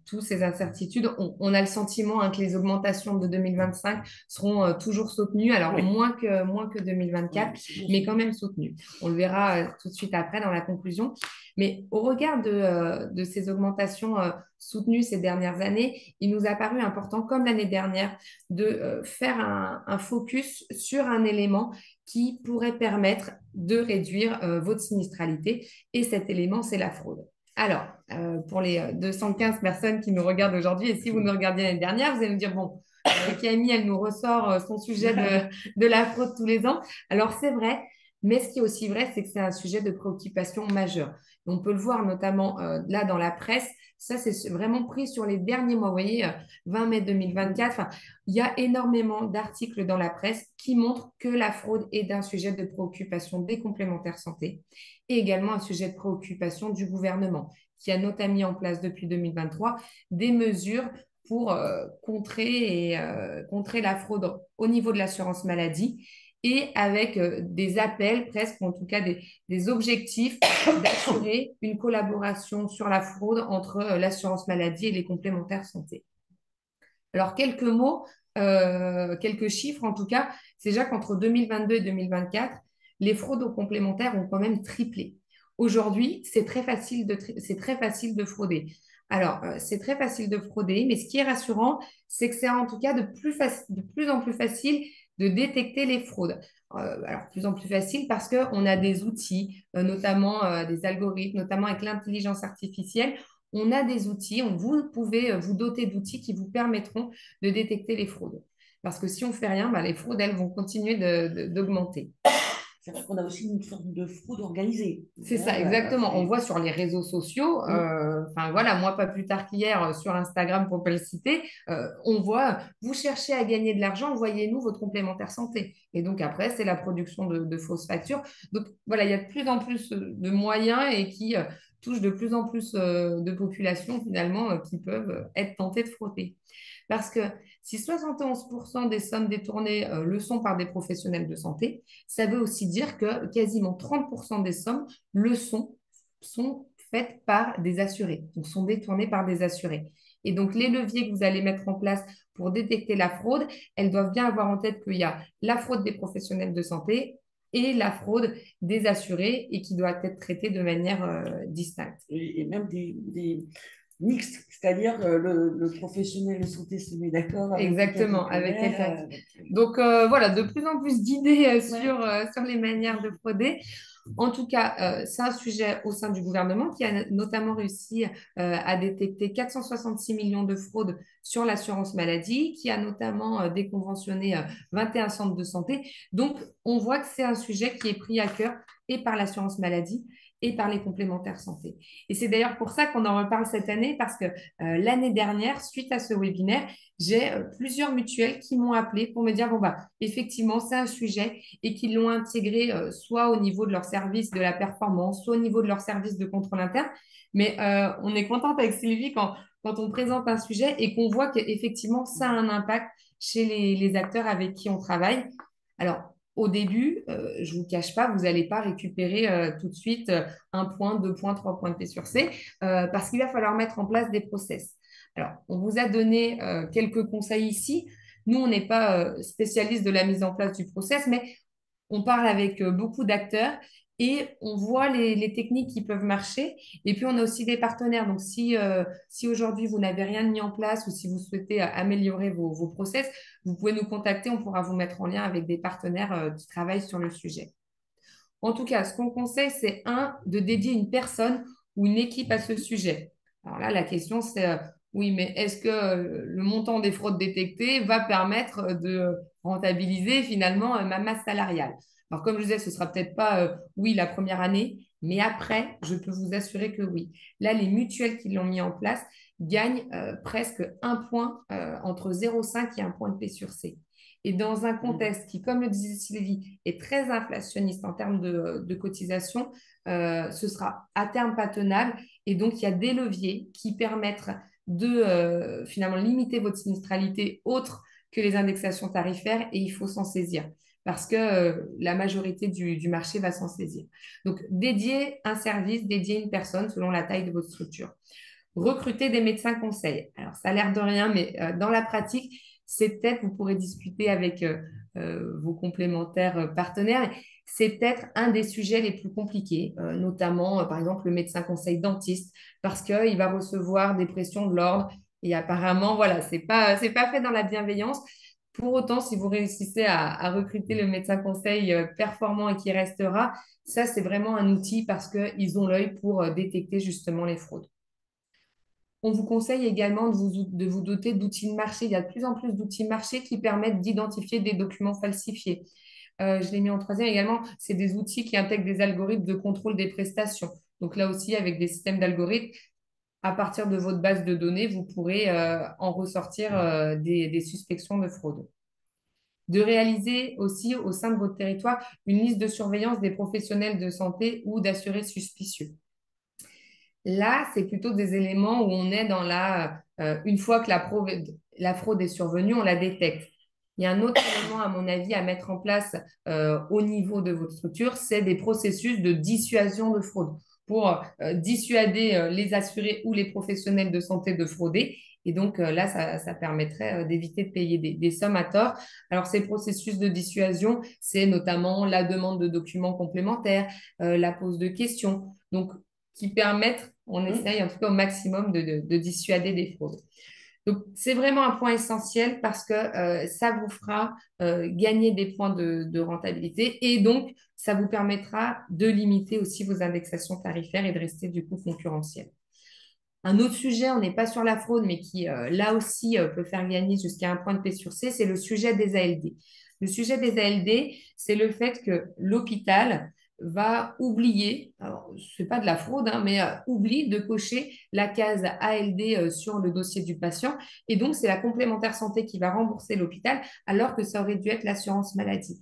toutes ces incertitudes, on a le sentiment hein, que les augmentations de 2025 seront toujours soutenues, alors Oui. moins que 2024, Oui, mais quand même soutenues. On le verra tout de suite après dans la conclusion. Mais au regard de ces augmentations soutenues ces dernières années, il nous a paru important, comme l'année dernière, de faire un focus sur un élément qui pourrait permettre de réduire votre sinistralité. Et cet élément, c'est la fraude. Alors, pour les 215 personnes qui nous regardent aujourd'hui, et si vous nous regardiez l'année dernière, vous allez me dire, bon, Camille, elle nous ressort son sujet de la fraude tous les ans. Alors, c'est vrai, mais ce qui est aussi vrai, c'est que c'est un sujet de préoccupation majeure. On peut le voir notamment là dans la presse, Ça, c'est vraiment pris sur les derniers mois. Vous voyez, 20 mai 2024, enfin, il y a énormément d'articles dans la presse qui montrent que la fraude est un sujet de préoccupation des complémentaires santé et également un sujet de préoccupation du gouvernement, qui a notamment mis en place depuis 2023 des mesures pour contrer la fraude au niveau de l'assurance maladie et avec des appels presque, ou en tout cas des objectifs d'assurer une collaboration sur la fraude entre l'assurance maladie et les complémentaires santé. Alors, quelques mots, quelques chiffres en tout cas, c'est déjà qu'entre 2022 et 2024, les fraudes aux complémentaires ont quand même triplé. Aujourd'hui, c'est très facile de frauder. Alors, c'est très facile de frauder, mais ce qui est rassurant, c'est que c'est en tout cas de plus en plus facile de détecter les fraudes. Alors, de plus en plus facile parce qu'on a des outils, notamment des algorithmes, notamment avec l'intelligence artificielle. On a des outils, vous pouvez vous doter d'outils qui vous permettront de détecter les fraudes. Parce que si on ne fait rien, bah, les fraudes, elles vont continuer d'augmenter. C'est vrai qu'on a aussi une forme de fraude organisée. C'est ça, exactement. On voit sur les réseaux sociaux, enfin voilà, moi pas plus tard qu'hier sur Instagram pour ne pas le citer, on voit, vous cherchez à gagner de l'argent, envoyez-nous votre complémentaire santé. Et donc après, c'est la production de fausses factures. Donc voilà, il y a de plus en plus de moyens et qui touchent de plus en plus de populations finalement qui peuvent être tentées de frauder. Parce que si 71% des sommes détournées le sont par des professionnels de santé, ça veut aussi dire que quasiment 30% des sommes sont faites par des assurés, donc sont détournées par des assurés. Et donc, les leviers que vous allez mettre en place pour détecter la fraude, elles doivent bien avoir en tête qu'il y a la fraude des professionnels de santé et la fraude des assurés et qui doit être traitée de manière distincte. Et même des mixtes, c'est-à-dire le professionnel de santé se met d'accord avec quelqu'un qui Exactement, avec connaît. quelqu'un. Donc voilà, de plus en plus d'idées sur les manières de frauder. En tout cas, c'est un sujet au sein du gouvernement qui a notamment réussi à détecter 466 millions de fraudes sur l'assurance maladie, qui a notamment déconventionné 21 centres de santé. Donc, on voit que c'est un sujet qui est pris à cœur et par l'assurance maladie et par les complémentaires santé. Et c'est d'ailleurs pour ça qu'on en reparle cette année, parce que l'année dernière, suite à ce webinaire, j'ai plusieurs mutuelles qui m'ont appelé pour me dire, bon, bah, effectivement, c'est un sujet et qu'ils l'ont intégré soit au niveau de leur service de la performance, soit au niveau de leur service de contrôle interne. Mais on est contente avec Sylvie quand on présente un sujet et qu'on voit qu'effectivement, ça a un impact chez les acteurs avec qui on travaille. Alors, au début, je ne vous cache pas, vous n'allez pas récupérer tout de suite 1 point, 2 points, 3 points de P sur C, parce qu'il va falloir mettre en place des process. Alors, on vous a donné quelques conseils ici. Nous, on n'est pas spécialiste de la mise en place du process, mais on parle avec beaucoup d'acteurs et on voit les techniques qui peuvent marcher. Et puis, on a aussi des partenaires. Donc, si aujourd'hui, vous n'avez rien mis en place ou si vous souhaitez améliorer vos process, vous pouvez nous contacter. On pourra vous mettre en lien avec des partenaires qui travaillent sur le sujet. En tout cas, ce qu'on conseille, c'est de dédier une personne ou une équipe à ce sujet. Alors là, la question, c'est oui, mais est-ce que le montant des fraudes détectées va permettre de rentabiliser finalement ma masse salariale? Alors, comme je disais, ce ne sera peut-être pas oui la première année, mais après, je peux vous assurer que oui. Là, les mutuelles qui l'ont mis en place gagnent presque 1 point entre 0,5 et 1 point de P sur C. Et dans un contexte qui, comme le disait Sylvie, est très inflationniste en termes de cotisation, ce sera à terme pas tenable. Et donc, il y a des leviers qui permettent de finalement limiter votre sinistralité autre que les indexations tarifaires et il faut s'en saisir parce que la majorité du marché va s'en saisir. Donc, dédier un service, dédier une personne selon la taille de votre structure. Recruter des médecins conseils. Alors, ça a l'air de rien, mais dans la pratique, c'est peut-être, vous pourrez discuter avec vos complémentaires partenaires, c'est peut-être un des sujets les plus compliqués, notamment, par exemple, le médecin conseil dentiste, parce qu'il va recevoir des pressions de l'ordre et apparemment, voilà, c'est pas fait dans la bienveillance. Pour autant, si vous réussissez à recruter le médecin conseil performant et qui restera, ça, c'est vraiment un outil parce qu'ils ont l'œil pour détecter justement les fraudes. On vous conseille également de vous doter d'outils de marché. Il y a de plus en plus d'outils de marché qui permettent d'identifier des documents falsifiés. Je l'ai mis en troisième également, c'est des outils qui intègrent des algorithmes de contrôle des prestations. Donc là aussi, avec des systèmes d'algorithmes, à partir de votre base de données, vous pourrez en ressortir des suspections de fraude. De réaliser aussi au sein de votre territoire une liste de surveillance des professionnels de santé ou d'assurés suspicieux. Là, c'est plutôt des éléments où on est dans une fois que la fraude est survenue, on la détecte. Il y a un autre élément, à mon avis, à mettre en place au niveau de votre structure, c'est des processus de dissuasion de fraude pour dissuader les assurés ou les professionnels de santé de frauder. Et donc là, ça permettrait d'éviter de payer des sommes à tort. Alors, ces processus de dissuasion, c'est notamment la demande de documents complémentaires, la pose de questions. Donc, qui permettent, on essaye en tout cas au maximum de dissuader des fraudes. Donc, c'est vraiment un point essentiel parce que ça vous fera gagner des points de rentabilité et donc ça vous permettra de limiter aussi vos indexations tarifaires et de rester du coup concurrentiel. Un autre sujet, on n'est pas sur la fraude, mais qui là aussi peut faire gagner jusqu'à un point de P sur C, c'est le sujet des ALD. Le sujet des ALD, c'est le fait que l'hôpital va oublier, alors ce n'est pas de la fraude, hein, mais oublie de cocher la case ALD sur le dossier du patient. Et donc, c'est la complémentaire santé qui va rembourser l'hôpital, alors que ça aurait dû être l'assurance maladie.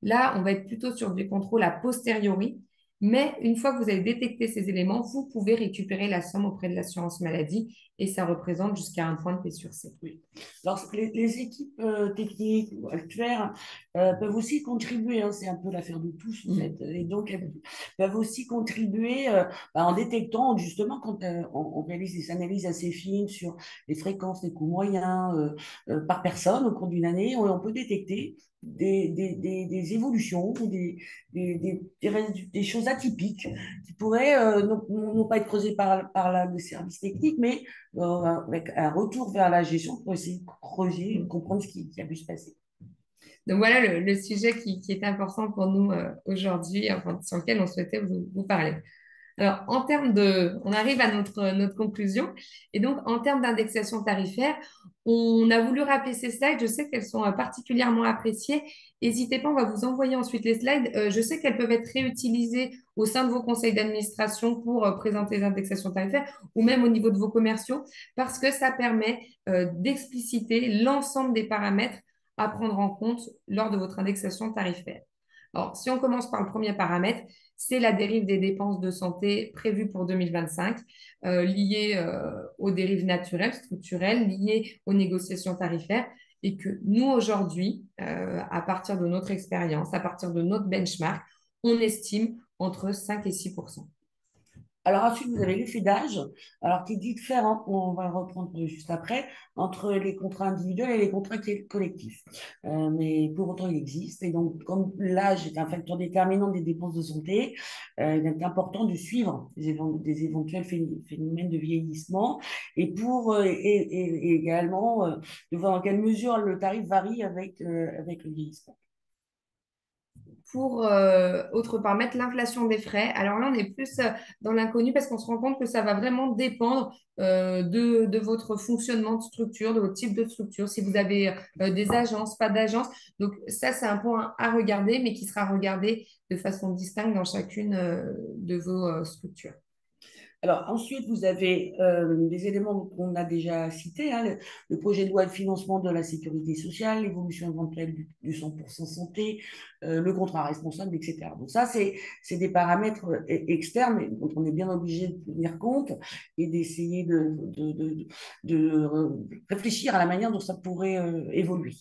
Là, on va être plutôt sur des contrôles a posteriori, mais une fois que vous avez détecté ces éléments, vous pouvez récupérer la somme auprès de l'assurance maladie et ça représente jusqu'à un point de P sur C. Oui. Alors, les équipes techniques ou actuaires peuvent aussi contribuer, hein, c'est un peu l'affaire de tous en fait, et donc elles peuvent aussi contribuer en détectant justement quand on réalise des analyses assez fines sur les fréquences, les coûts moyens par personne au cours d'une année, on peut détecter des évolutions, des choses atypiques qui pourraient non pas être creusées par le service technique, mais avec un retour vers la gestion pour essayer de creuser, de comprendre ce qui a pu se passer. Donc voilà le sujet qui est important pour nous aujourd'hui, enfin, sur lequel on souhaitait vous parler. Alors, on arrive à notre conclusion. Et donc, en termes d'indexation tarifaire, on a voulu rappeler ces slides. Je sais qu'elles sont particulièrement appréciées. N'hésitez pas, on va vous envoyer ensuite les slides. Je sais qu'elles peuvent être réutilisées au sein de vos conseils d'administration pour présenter les indexations tarifaires ou même au niveau de vos commerciaux parce que ça permet d'expliciter l'ensemble des paramètres à prendre en compte lors de votre indexation tarifaire. Alors, si on commence par le premier paramètre, c'est la dérive des dépenses de santé prévues pour 2025, liées aux dérives naturelles, structurelles, liées aux négociations tarifaires, et que nous, aujourd'hui, à partir de notre expérience, à partir de notre benchmark, on estime entre 5 et 6 %. Alors ensuite, vous avez l'effet d'âge, alors qui est différent, on va le reprendre juste après, entre les contrats individuels et les contrats collectifs. Mais pour autant, il existe. Et donc, comme l'âge est un facteur déterminant des dépenses de santé, il est important de suivre des éventuels phénomènes de vieillissement et également de voir dans quelle mesure le tarif varie avec le vieillissement. Pour autre paramètre, l'inflation des frais. Alors là, on est plus dans l'inconnu parce qu'on se rend compte que ça va vraiment dépendre de votre fonctionnement de structure, de votre type de structure, si vous avez des agences, pas d'agences. Donc ça, c'est un point à regarder, mais qui sera regardé de façon distincte dans chacune de vos structures. Alors ensuite, vous avez des éléments qu'on a déjà cités, hein, le projet de loi de financement de la sécurité sociale, l'évolution éventuelle du 100% santé, le contrat responsable, etc. Donc ça, c'est des paramètres externes dont on est bien obligé de tenir compte et d'essayer de réfléchir à la manière dont ça pourrait évoluer.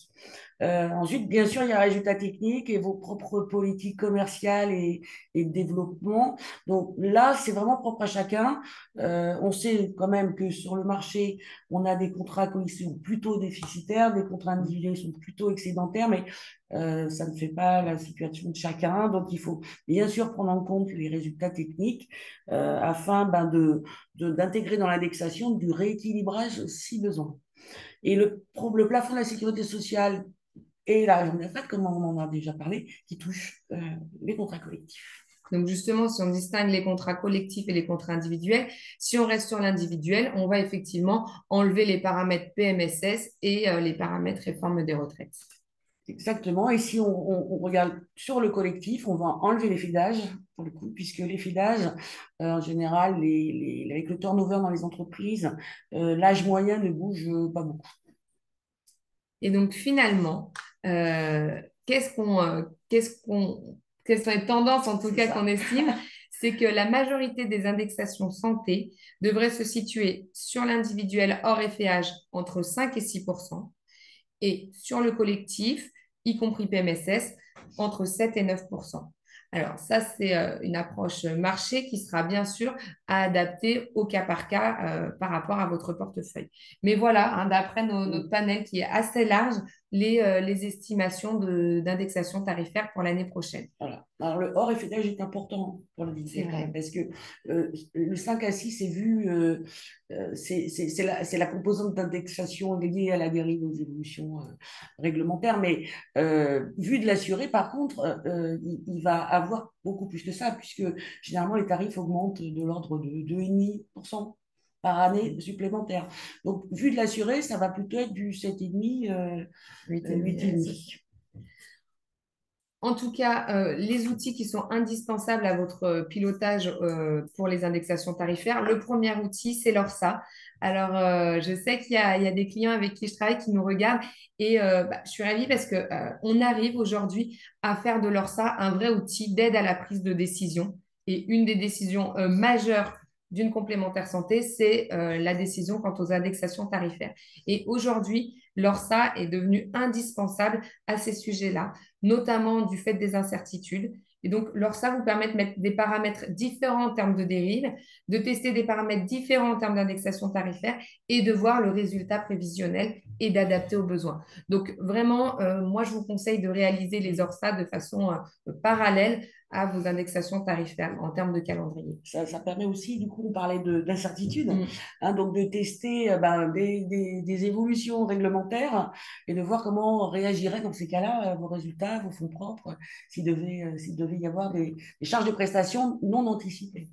Ensuite, bien sûr, il y a un résultat technique et vos propres politiques commerciales et de développement. Donc là, c'est vraiment propre à chacun. On sait quand même que sur le marché, on a des contrats qui sont plutôt déficitaires, des contrats individuels sont plutôt excédentaires, mais ça ne fait pas la situation de chacun. Donc, il faut bien sûr prendre en compte les résultats techniques afin d'intégrer dans l'indexation du rééquilibrage si besoin. Et le plafond de la sécurité sociale et la réforme des retraites, comme on en a déjà parlé, qui touche les contrats collectifs. Donc justement, si on distingue les contrats collectifs et les contrats individuels, si on reste sur l'individuel, on va effectivement enlever les paramètres PMSS et les paramètres réforme des retraites. Exactement. Et si on regarde sur le collectif, on va enlever les fidages, pour le coup, puisque les fidages, en général, avec le turnover dans les entreprises, l'âge moyen ne bouge pas beaucoup. Et donc finalement, quelles sont les tendances en tout C'est cas qu'on ça. estime, c'est que la majorité des indexations santé devraient se situer sur l'individuel hors FEH entre 5 et 6%, et sur le collectif, y compris PMSS, entre 7 et 9%. Alors ça, c'est une approche marché qui sera bien sûr à adapter au cas par cas par rapport à votre portefeuille. Mais voilà, hein, d'après notre panel qui est assez large, les estimations d'indexation tarifaire pour l'année prochaine. Voilà. Alors, le hors FEDER est important pour C'est l'individuel quand même, vrai. parce que le 5 à 6 est vu, c'est la composante d'indexation liée à la dérive aux évolutions réglementaires, mais vu de l'assuré, par contre, il va avoir beaucoup plus que ça, puisque généralement les tarifs augmentent de l'ordre de 2,5% par année supplémentaire. Donc, vu de l'assuré, ça va plutôt être du 7,5, 8,5, ouais, c'est ça. 8,5. En tout cas, les outils qui sont indispensables à votre pilotage pour les indexations tarifaires, le premier outil, c'est l'ORSA. Alors, je sais il y a des clients avec qui je travaille qui nous regardent et je suis ravie parce que on arrive aujourd'hui à faire de l'ORSA un vrai outil d'aide à la prise de décision. Et une des décisions majeures d'une complémentaire santé, c'est la décision quant aux indexations tarifaires. Et aujourd'hui, l'ORSA est devenu indispensable à ces sujets-là, notamment du fait des incertitudes. Et donc, l'ORSA vous permet de mettre des paramètres différents en termes de dérive, de tester des paramètres différents en termes d'indexation tarifaire et de voir le résultat prévisionnel et d'adapter aux besoins. Donc, vraiment, moi, je vous conseille de réaliser les ORSA de façon parallèle à vos indexations tarifaires en termes de calendrier. Ça permet aussi, du coup, on parlait d'incertitude, Mm. hein, donc de tester ben, des évolutions réglementaires et de voir comment réagiraient dans ces cas-là vos résultats, vos fonds propres, s'il devait y avoir des charges de prestations non anticipées.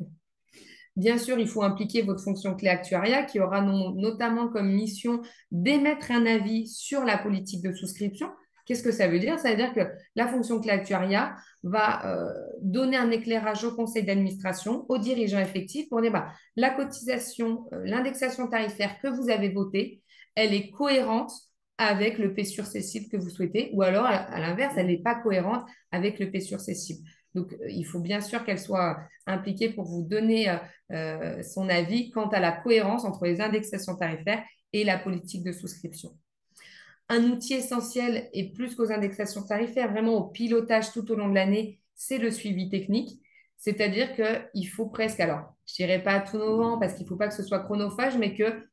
Bien sûr, il faut impliquer votre fonction clé actuariat qui aura notamment comme mission d'émettre un avis sur la politique de souscription. Qu'est-ce que ça veut dire? Ça veut dire que la fonction clé actuariat va donner un éclairage au conseil d'administration, aux dirigeants effectifs pour dire bah, la cotisation, l'indexation tarifaire que vous avez votée, elle est cohérente avec le P sur cessible que vous souhaitez, ou alors à l'inverse, elle n'est pas cohérente avec le P sur cessible. Donc, il faut bien sûr qu'elle soit impliquée pour vous donner son avis quant à la cohérence entre les indexations tarifaires et la politique de souscription. Un outil essentiel et plus qu'aux indexations tarifaires, vraiment au pilotage tout au long de l'année, c'est le suivi technique. C'est-à-dire qu'il faut presque, alors je ne dirais pas à tout moment parce qu'il ne faut pas que ce soit chronophage, mais que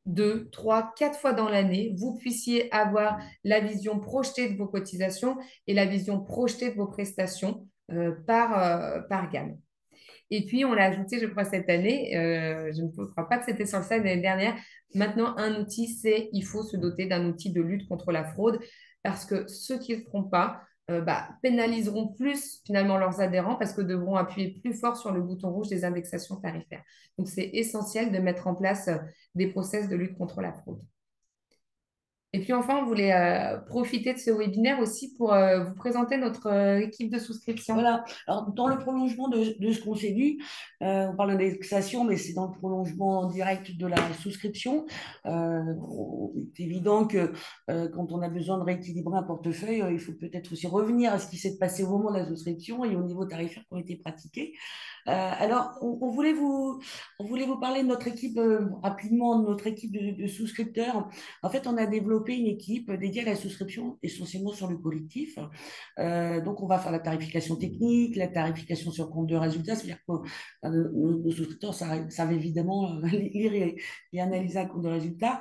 2, 3, 4 fois dans l'année, vous puissiez avoir la vision projetée de vos cotisations et la vision projetée de vos prestations par gamme. Et puis, on l'a ajouté, je crois, cette année. Je ne crois pas que c'était sur le site l'année dernière. Maintenant, un outil, c'est il faut se doter d'un outil de lutte contre la fraude parce que ceux qui ne le feront pas pénaliseront plus finalement leurs adhérents parce que devront appuyer plus fort sur le bouton rouge des indexations tarifaires. Donc, c'est essentiel de mettre en place des process de lutte contre la fraude. Et puis enfin, on voulait profiter de ce webinaire aussi pour vous présenter notre équipe de souscription. Voilà. Alors, dans le prolongement de ce qu'on s'est dit, on parle d'indexation, mais c'est dans le prolongement direct de la souscription. C'est évident que quand on a besoin de rééquilibrer un portefeuille, il faut peut-être aussi revenir à ce qui s'est passé au moment de la souscription et au niveau tarifaire qui ont été pratiqués. Alors, on voulait vous parler de notre équipe rapidement, de notre équipe de souscripteurs. En fait, on a développé une équipe dédiée à la souscription, essentiellement sur le collectif. Donc, on va faire la tarification technique, la tarification sur compte de résultats, c'est-à-dire que nos souscripteurs savent évidemment lire et analyser un compte de résultats,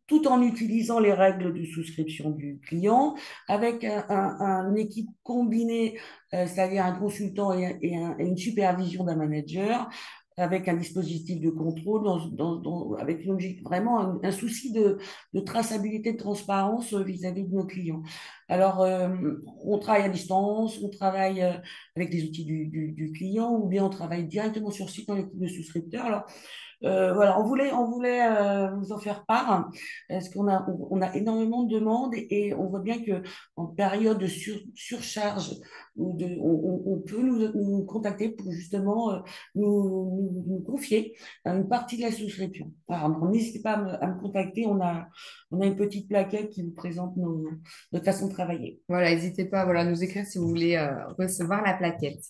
tout en utilisant les règles de souscription du client, avec une équipe combinée, c'est-à-dire un consultant et une supervision d'un manager, avec un dispositif de contrôle, avec vraiment un souci de traçabilité, de transparence vis-à-vis de nos clients. Alors, on travaille à distance, on travaille avec les outils du client, ou bien on travaille directement sur site dans les groupes de souscripteurs. Alors, voilà, on voulait vous en faire part, parce qu'on a énormément de demandes et on voit bien que en période de surcharge, on peut nous contacter pour justement nous confier une partie de la souscription. Voilà, donc n'hésitez pas à me contacter, on a une petite plaquette qui vous présente notre façon de travailler. Voilà, n'hésitez pas voilà, à nous écrire si vous voulez recevoir la plaquette.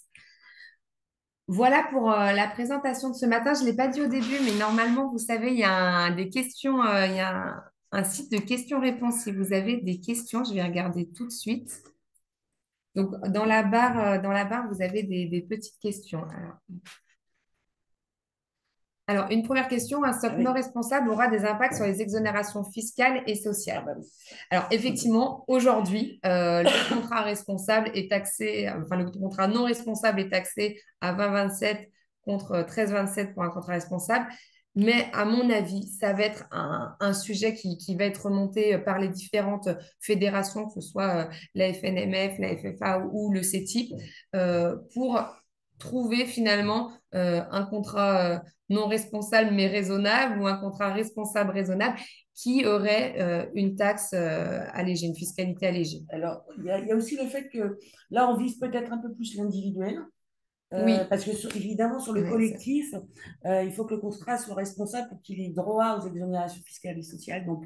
Voilà pour la présentation de ce matin. Je ne l'ai pas dit au début, mais normalement, vous savez, il y a des questions, il y a un site de questions-réponses. Si vous avez des questions, je vais regarder tout de suite. Donc, dans la barre, vous avez des petites questions. Alors, une première question, un Ah stock non oui. responsable aura des impacts sur les exonérations fiscales et Ah sociales. bah oui. Alors, effectivement, aujourd'hui, le contrat responsable est taxé, enfin, le contrat non responsable est taxé à 20,27 contre 13,27 pour un contrat responsable. Mais à mon avis, ça va être un sujet qui va être remonté par les différentes fédérations, que ce soit la FNMF, la FFA ou le CETIP, pour trouver finalement un contrat non responsable mais raisonnable ou un contrat responsable raisonnable qui aurait une taxe allégée, une fiscalité allégée. Alors, il y a aussi le fait que là, on vise peut-être un peu plus l'individuel. Oui, Parce que évidemment, sur le ouais, collectif, il faut que le contrat soit responsable pour qu'il ait droit aux exonérations fiscales et sociales. Donc,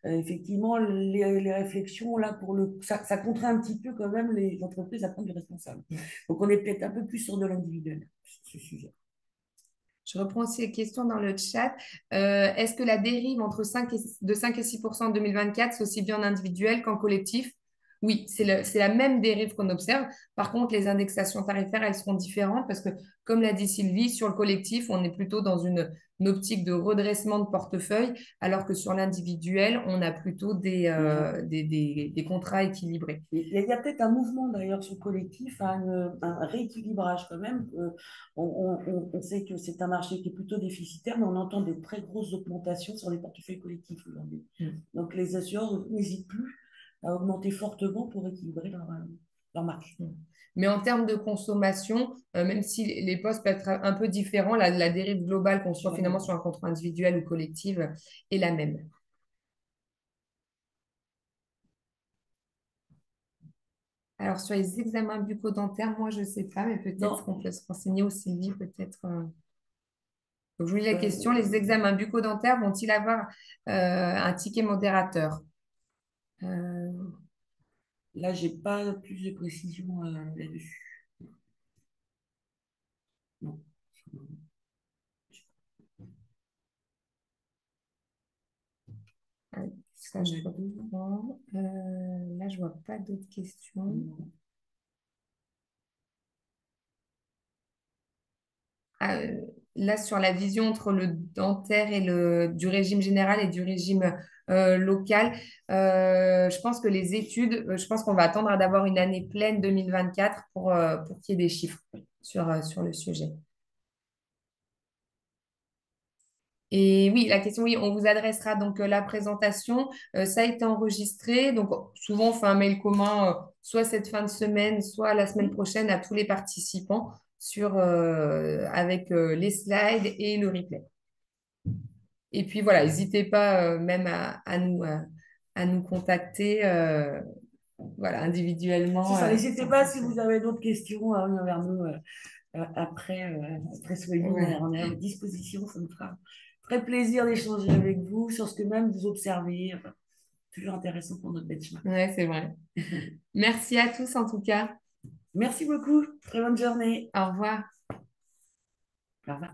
effectivement, les réflexions, là, ça contraint un petit peu quand même les entreprises à prendre du responsable. Donc, on est peut-être un peu plus sur de l'individuel, sur ce sujet. je reprends aussi les questions dans le chat. Est-ce que la dérive de 5 et 6 en 2024, c'est aussi bien en individuel qu'en collectif? Oui, c'est la même dérive qu'on observe. Par contre, les indexations tarifaires, elles seront différentes parce que, comme l'a dit Sylvie, sur le collectif, on est plutôt dans une optique de redressement de portefeuille, alors que sur l'individuel, on a plutôt Mhm. des contrats équilibrés. Il y a peut-être un mouvement d'ailleurs sur le collectif, un rééquilibrage quand même. On sait que c'est un marché qui est plutôt déficitaire, mais on entend des très grosses augmentations sur les portefeuilles collectifs aujourd'hui. Mm. Donc les assureurs n'hésitent plus à augmenter fortement pour équilibrer leur marge. Mm. Mais en termes de consommation, même si les postes peuvent être un peu différents, la dérive globale qu'on C'est soit la finalement même. sur un contrat individuel ou collectif est la même. Alors, sur les examens bucco-dentaires, moi, je ne sais pas, mais peut-être Non, qu'on peut se renseigner au Sylvie, peut-être. Donc, je vous lis la question. Les euh, examens bucco-dentaires vont-ils avoir un ticket modérateur? Euh, là, j'ai pas plus de précision là-dessus. Non. ça, je reprends. Là, je ne vois pas d'autres questions. Non. euh, Là, sur la vision entre le dentaire et du régime général et du régime local, je pense que les études, je pense qu'on va attendre d'avoir une année pleine 2024 pour qu'il y ait des chiffres sur le sujet. Et oui, la question, oui, on vous adressera donc la présentation. Ça a été enregistré. Donc, souvent, on fait un mail commun, soit cette fin de semaine, soit la semaine prochaine à tous les participants avec les slides et le replay. Et puis voilà, n'hésitez pas même à nous contacter voilà, C'est individuellement. ça, n'hésitez Sans pas si souci. vous avez d'autres questions à revenir vers nous après ce webinaire. Ouais. On est à votre disposition, ça me fera très plaisir d'échanger avec vous sur ce que même vous observez. Enfin, toujours intéressant pour notre benchmark. Ouais, c'est vrai. Merci à tous en tout cas. Merci beaucoup, très bonne journée. Au revoir. Au revoir.